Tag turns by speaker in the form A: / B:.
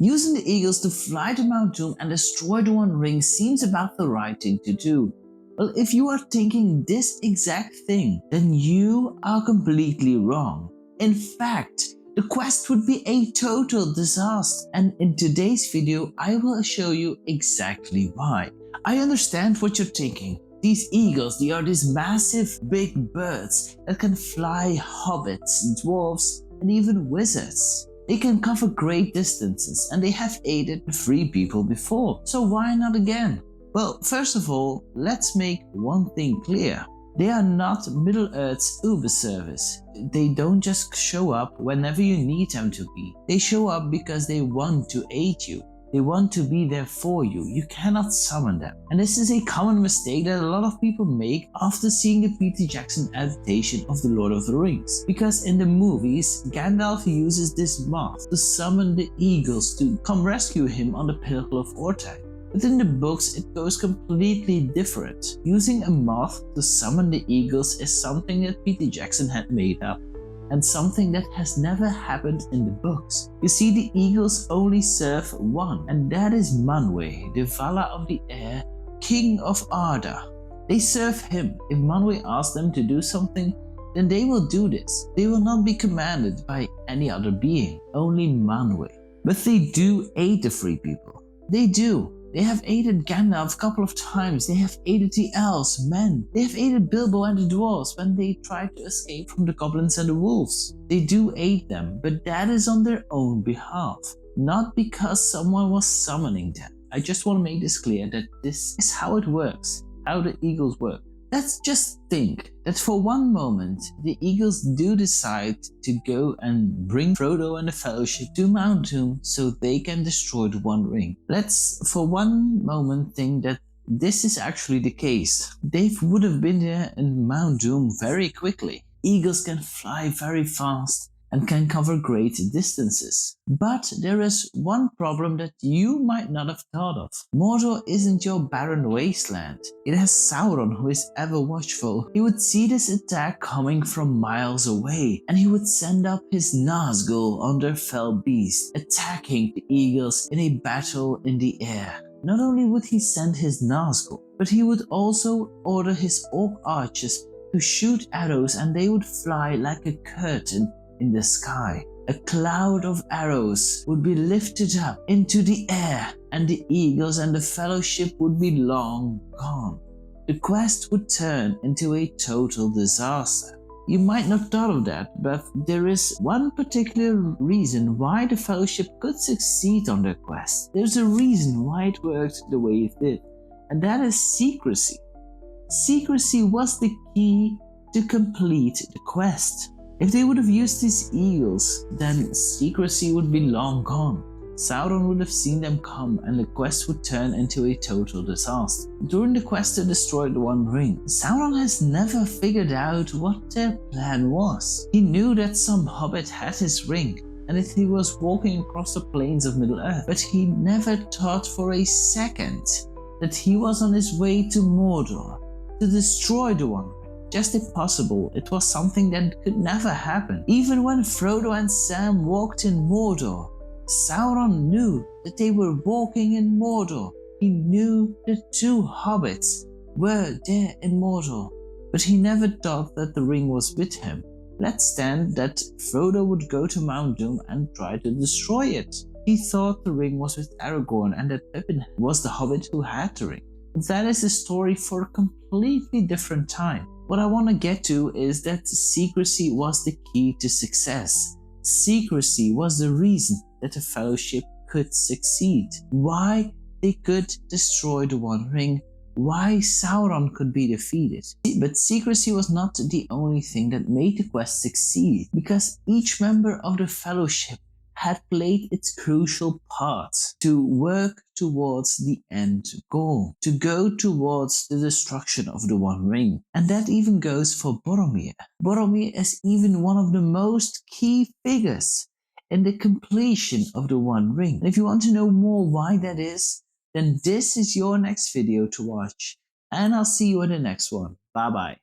A: Using the eagles to fly to Mount Doom and destroy the One Ring seems about the right thing to do. Well, if you are thinking this exact thing, then you are completely wrong. In fact, the quest would be a total disaster, and in today's video I will show you exactly why. I understand what you're thinking. These eagles, they are these massive big birds that can fly hobbits, dwarves, and even wizards. They can cover great distances and they have aided the free people before, so why not again? Well, first of all, let's make one thing clear. They are not Middle-earth's Uber service. They don't just show up whenever you need them to be. They show up because they want to aid you. They want to be there for you. You cannot summon them. And this is a common mistake that a lot of people make after seeing the Peter Jackson adaptation of The Lord of the Rings. Because in the movies, Gandalf uses this moth to summon the eagles to come rescue him on the Pinnacle of Orthanc. But in the books it goes completely different. Using a moth to summon the eagles is something that Peter Jackson had made up, and something that has never happened in the books. You see, the eagles only serve one, and that is Manwë, the Vala of the Air, King of Arda. They serve him. If Manwë asks them to do something, then they will do this. They will not be commanded by any other being, only Manwë. But they do aid the free people. They do. They have aided Gandalf a couple of times. They have aided the elves, men. They have aided Bilbo and the dwarves when they tried to escape from the goblins and the wolves. They do aid them, but that is on their own behalf, not because someone was summoning them. I just want to make this clear that this is how it works, how the eagles work. Let's just think that for one moment the eagles do decide to go and bring Frodo and the Fellowship to Mount Doom so they can destroy the One Ring. Let's for one moment think that this is actually the case. They would have been there in Mount Doom very quickly. Eagles can fly very fast and can cover great distances. But there is one problem that you might not have thought of. Mordor isn't your barren wasteland. It has Sauron, who is ever watchful. He would see this attack coming from miles away, and he would send up his Nazgul on their fell beast, attacking the eagles in a battle in the air. Not only would he send his Nazgul, but he would also order his orc archers to shoot arrows, and they would fly like a curtain in the sky. A cloud of arrows would be lifted up into the air, and the eagles and the Fellowship would be long gone. The quest would turn into a total disaster. You might not have thought of that, but there is one particular reason why the Fellowship could succeed on their quest. There's a reason why it worked the way it did, and that is secrecy. Secrecy was the key to complete the quest. If they would have used these eagles, then secrecy would be long gone. Sauron would have seen them come and the quest would turn into a total disaster. During the quest to destroy the One Ring, Sauron has never figured out what their plan was. He knew that some hobbit had his ring and that he was walking across the plains of Middle-earth, but he never thought for a second that he was on his way to Mordor to destroy the One Ring. Just impossible. It was something that could never happen. Even when Frodo and Sam walked in Mordor, Sauron knew that they were walking in Mordor. He knew the two hobbits were there in Mordor, but he never thought that the ring was with him. Let's stand that Frodo would go to Mount Doom and try to destroy it. He thought the ring was with Aragorn and that Pippin was the hobbit who had the ring. But that is a story for a completely different time. What I want to get to is that secrecy was the key to success. Secrecy was the reason that the Fellowship could succeed. Why they could destroy the One Ring. Why Sauron could be defeated. But secrecy was not the only thing that made the quest succeed, because each member of the Fellowship had played its crucial part to work towards the end goal, to go towards the destruction of the One Ring. And that even goes for Boromir. Boromir is even one of the most key figures in the completion of the One Ring. And if you want to know more why that is, then this is your next video to watch. And I'll see you in the next one. Bye bye.